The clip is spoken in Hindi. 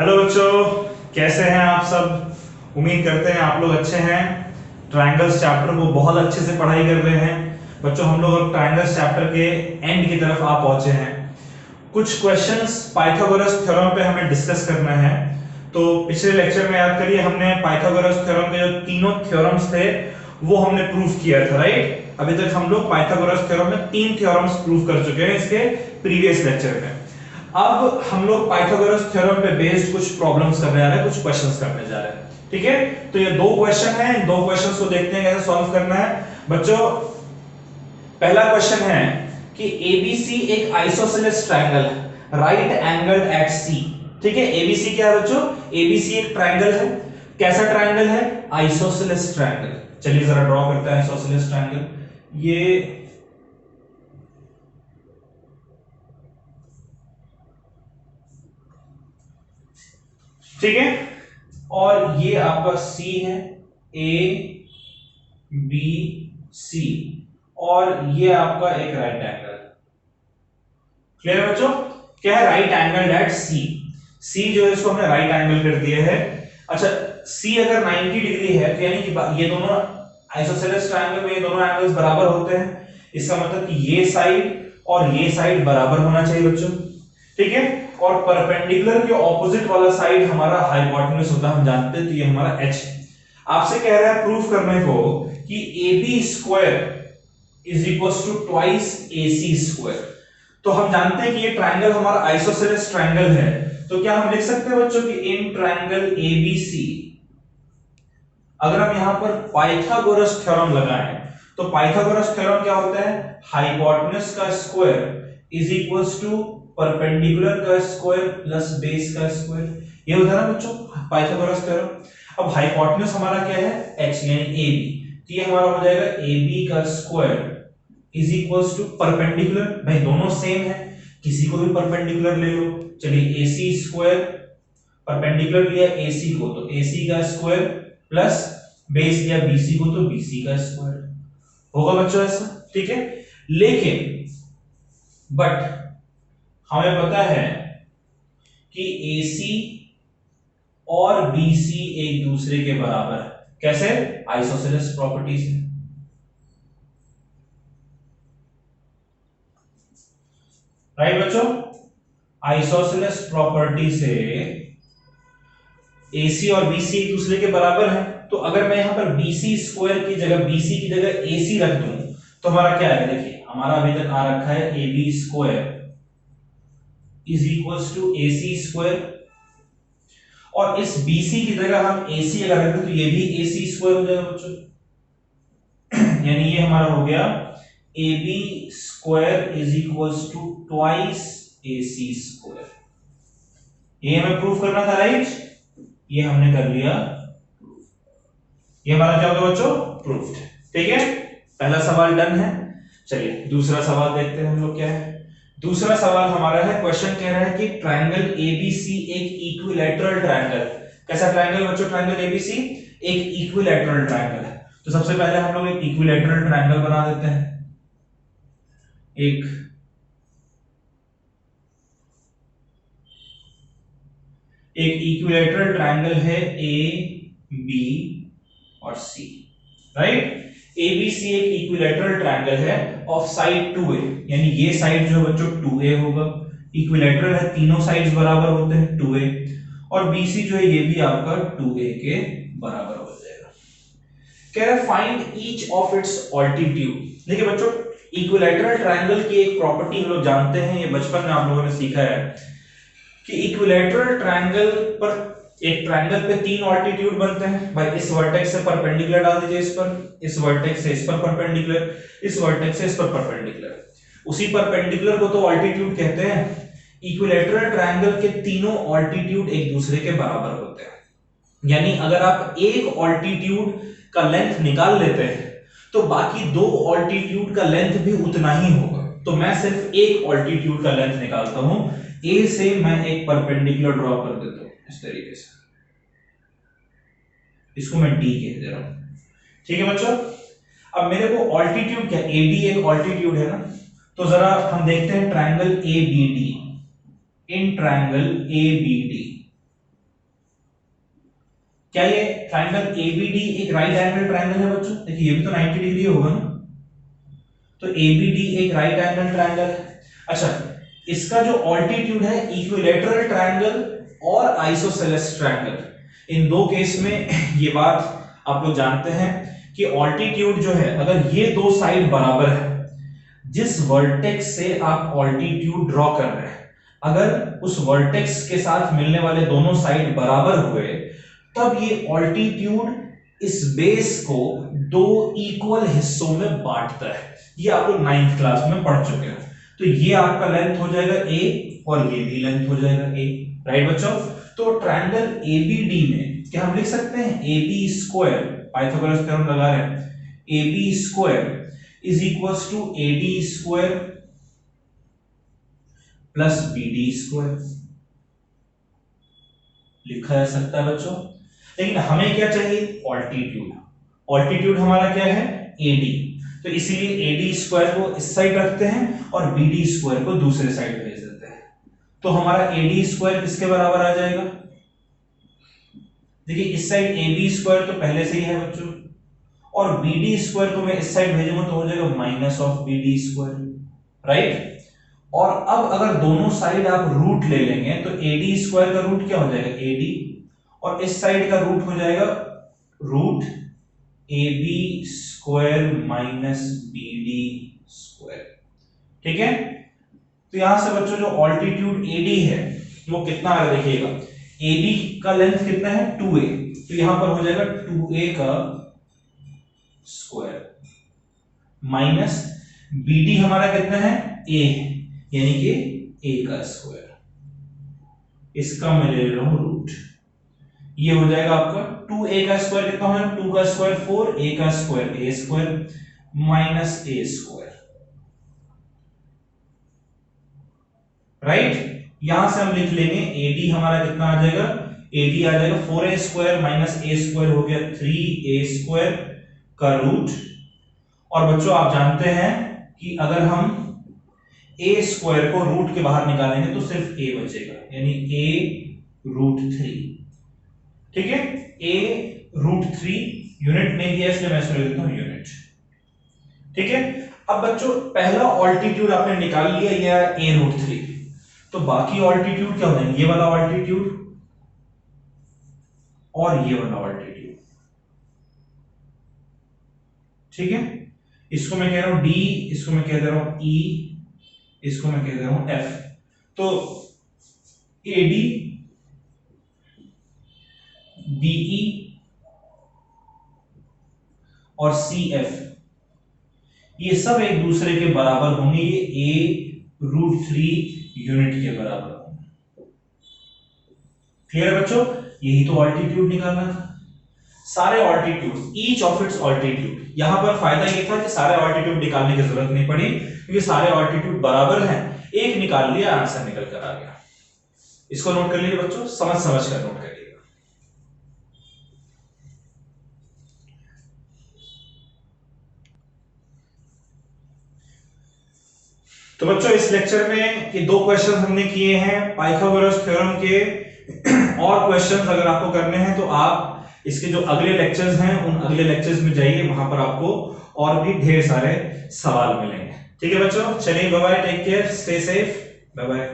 हेलो बच्चों, कैसे हैं आप सब। उम्मीद करते हैं आप लोग अच्छे हैं। ट्रायंगल्स चैप्टर को बहुत अच्छे से पढ़ाई कर रहे हैं बच्चों। हम लोग अब ट्रायंगल्स चैप्टर के एंड की तरफ आ पहुंचे हैं। कुछ क्वेश्चंस पाइथागोरस थ्योरम पे हमें डिस्कस करना है। तो पिछले लेक्चर में याद करिए, हमने पाइथागोरस थ्योरम के जो तीनों थ्योरम्स थे वो हमने प्रूव किया था, राइट। अभी तक हम लोग पाइथागोरस थ्योरम में 3 थ्योरम्स प्रूव कर चुके हैं इसके प्रीवियस लेक्चर में। अब हम लोग पाइथागोरस थ्योरम पे बेस्ड कुछ प्रॉब्लम्स करने जा रहे हैं, कुछ क्वेश्चंस करने जा रहे हैं, ठीक है। तो ये 2 क्वेश्चन हैं, इन 2 क्वेश्चंस को देखते हैं कैसे सॉल्व करना है बच्चों। पहला क्वेश्चन है कि एबीसी एक आइसोसेलेस ट्रायंगल है, राइट एंगल्ड एट सी। ठीक है, एबीसी क्या है बच्चों? एबीसी एक ट्रायंगल है। कैसा ट्रायंगल है? Isosceles triangle. चलिए जरा ड्रॉ करते हैं आइसोसेलेस ट्रायंगल। ये ठीक है, और ये आपका सी है, ए बी सी, और ये आपका एक राइट एंगल। क्लियर है बच्चों? क्या है? राइट एंगल एट सी। सी जो है इसको हमने राइट एंगल कर दिया है। अच्छा, सी अगर 90 डिग्री है तो यानी कि ये दोनों आइसोसेलेस ट्रायंगल में ये दोनों एंगल्स बराबर होते हैं। इसका मतलब कि ये साइड और ये साइड बराबर होना चाहिए बच्चों, ठीक है। और परपेंडिकुलर के ऑपोजिट वाला साइड हमारा हाइपोटेन्यूज होता है, हम जानते हैं, तो ये हमारा h है। आपसे कह रहा है प्रूफ करने को कि AB square is equals to twice AC square. तो हम जानते हैं कि ये ट्रायंगल हमारा आइसोसेलेस ट्रायंगल है, तो क्या हम लिख सकते हैं बच्चों कि इन ट्रायंगल ABC, अगर हम यहां पर पाइथागोरस थ्योरम लगाएं तो पाइथागोरस थ्योरम क्या होता है? हाइपोटेन्यूज का square is equals to perpendicular का स्क्वायर प्लस बेस का स्क्वायर। ये होता है ना बच्चों पाइथागोरस थ्योरम। अब हाइपोटेन्यूज हमारा क्या है? h यानी AB, तो ये हमारा हो जाएगा AB का square is equals to perpendicular, भाई दोनों सेम है, किसी को भी परपेंडिकुलर ले लो। चलिए AC स्क्वायर, परपेंडिकुलर लिया AC को तो AC का स्क्वायर प्लस बेस लिया BC को तो BC का स्क्वायर। होगा बच्चों ऐसा, ठीक है। लेकिन बट हमें पता है कि AC और BC एक दूसरे के बराबर है। कैसे? आइसोसेलेस प्रॉपर्टी से। राइट बच्चों, आइसोसेलेस प्रॉपर्टी से AC और BC एक दूसरे के बराबर है। तो अगर मैं यहां पर BC स्क्वायर की जगह BC की जगह AC रख दूं तो हमारा क्या है? देखिए हमारा अभी तक आ रखा है AB square is equals to AC square, और इस BC की जगह हम AC अगर रख दें तो ये भी AC स्क्वायर हो जाएगा बच्चों। यानी ये हमारा हो गया AB square is equals to twice AC square. ये हमें प्रूफ करना था, राइट। ये हमने कर लिया, ये हमारा क्या होगा बच्चों? प्रूफ्ड। ठीक है, पहला सवाल डन है। चलिए दूसरा सवाल देखते हैं हम लोग क्या है। दूसरा सवाल हमारा है, क्वेश्चन कह रहा है कि ट्रायंगल ABC एक इक्विलैटरल ट्रायंगल। कैसा ट्रायंगल बच्चों? ट्रायंगल ABC एक इक्विलैटरल ट्रायंगल है। तो सबसे पहले हम लोग एक इक्विलैटरल ट्रायंगल बना देते हैं। एक इक्विलैटरल ट्रायंगल है AB और C, राइट। ABC एक इक्विलैटरल ट्रायंगल है ऑफ साइड 2a, यानी ये साइड जो बच्चों 2a होगा। इक्विलैटरल है, तीनों साइड्स बराबर होते हैं 2a, और BC जो है ये भी आपका 2a के बराबर हो जाएगा। कह रहा है find each of its altitude. देखिए बच्चों, इक्विलैटरल ट्रायंगल की एक प्रॉपर्टी हम लोग जानते हैं, ये बचपन में आप लोगों ने सीखा है कि इक्विलैटरल ट्रायंगल पर, एक ट्रायंगल पे 3 ऑल्टीट्यूड बनते हैं। भाई इस वर्टेक्स से परपेंडिकुलर डाल दीजिए इस पर, इस वर्टेक्स से इस पर परपेंडिकुलर, इस वर्टेक्स से इस पर परपेंडिकुलर। उसी परपेंडिकुलर को तो ऑल्टीट्यूड कहते हैं। इक्विलैटरल ट्रायंगल के तीनों ऑल्टीट्यूड एक दूसरे के बराबर होते हैं। यानी अगर आप एक ऑल्टीट्यूड का लेंथ निकाल लेते हैं तो बाकी 2 ऑल्टीट्यूड का लेंथ भी उतना ही होगा। तो मैं सिर्फ एक ऑल्टीट्यूड का लेंथ निकालता हूं, A से मैं एक परपेंडिकुलर ड्रॉ कर देता हूं इस तरीके से, इसको मैं D कह दे रहा हूं, ठीक है बच्चों। अब मेरे को ऑल्टीट्यूड क्या, AB एक ऑल्टीट्यूड है ना, तो जरा हम देखते हैं triangle ABD। In triangle ABD क्या ये ट्राइंगल एबीडी एक राइट एंगल ट्राइंगल है बच्चों? देखिए ये भी तो 90 डिग्री होगा ना, तो एबीडी एक राइट एंगल ट्राइंगल है। अच्छा, इसका जो ऑल्टीट्यूड है इक्विलैटरल ट्राइंगल और आइसोसेलेस ट्राइंगल, इन दो केस में ये बात आप लोग जानते हैं कि ऑल्टीट्यूड जो है, अगर ये दो साइड बराबर है, जिस वर्टेक्स से आप ऑल्टीट्यूड ड्रॉ कर रहे हैं, अगर उस वर्टेक्स के साथ मिलने वाले दोनों साइड बराबर हुए, तब ये ऑल्टीट्यूड इस बेस को दो इक्वल हिस्सों में बांटता है। ये आप लोग 9th क्लास में पढ़ चुके हैं। तो ये आपका लेंथ हो जाएगा a और ये भी लेंथ हो जाएगा a, राइट बच्चों? तो ट्रायंगल एबीडी में क्या हम लिख सकते हैं, AB स्क्वायर, पाइथागोरस थ्योरम लगा रहे हैं, AB square is equals to AD square plus BD square, लिखा जा सकता है बच्चों। लेकिन हमें क्या चाहिए, ऑल्टीट्यूड। ऑल्टीट्यूड हमारा क्या है, AD, तो इसीलिए AD स्क्वायर को इस साइड रखते हैं और BD स्क्वायर को दूसरे साइड भेज देते हैं। तो हमारा AD स्क्वायर किसके बराबर आ जाएगा, देखिए इस साइड AB स्क्वायर तो पहले से ही है बच्चों, और BD स्क्वायर को मैं इस साइड भेजूंगा तो हो जाएगा minus of BD square, right? और अब अगर दोनों साइड आप रूट ले लेंगे तो AD स्क्वायर का रूट क्या हो जाएगा, AD, और इस साइड का रूट हो जाएगा root AB square minus BD square, ठीक है? तो यहां से बच्चों जो ऑल्टीट्यूड AD है वो कितना आ रहा है, देखिएगा AB का लेंथ कितना है, 2a, तो यहां पर हो जाएगा 2a का स्क्वायर माइनस BD हमारा कितना है, a, यानी कि a का स्क्वायर, इसका मैं ले रहा हूं रूट, ये हो जाएगा आपका 2a का स्क्वायर कितना होगा, 2 का स्क्वायर 4, a का square a square minus a square, right? यहां से हम लिख लेंगे AD हमारा कितना आ जाएगा, AD आ जाएगा 4a square minus a square हो गया 3a स्क्वायर का रूट, और बच्चों आप जानते हैं कि अगर हम a स्क्वायर को रूट के बाहर निकालेंगे तो सिर्फ a बचेगा, यानी a रूट 3, ठीक है? a रूट 3 यूनिट नहीं दिया इसलिए मैं इसको लिख देता हूं यूनिट, ठीक है? अब बच्चों पहला ऑल्टीट्यूड आपने निकाल लिया, यह a रूट 3, तो बाकी ऑल्टीट्यूड क्या हो जाएंगे, ये वाला ऑल्टीट्यूड और ये वाला ऑल्टीट्यूड, ठीक है? इसको मैं कह रहा हूं D, इसको मैं कह दे रहा हूं E, इसको मैं कह दे रहा हूं F। तो AD, BE और CF ये सब एक दूसरे के बराबर होंगे, ये a रूट 3 यूनिट के बराबर होंगे, क्लियर है बच्चों? यही तो ऑल्टीट्यूड निकालना था, सारे altitude, each of its altitude. यहां पर फायदा ये था कि सारे ऑल्टीट्यूड निकालने की जरूरत नहीं पड़ी, क्योंकि सारे ऑल्टीट्यूड बराबर हैं, एक निकाल लिया आंसर निकल कर आ गया। इसको नोट कर लीजिए बच्चों, समझ समझ कर नोट करिएगा। तो बच्चों इस लेक्चर में ये दो क्वेश्चन हमने किए हैं पाइथागोरस थ्योरम के, और क्वेश्चंस अगर आपको करने हैं तो आप इसके जो अगले लेक्चर्स हैं उन अगले लेक्चर्स में जाइए, वहां पर आपको और भी ढेर सारे सवाल मिलेंगे, ठीक है बच्चों? चलिए bye bye, take care, stay safe, bye bye.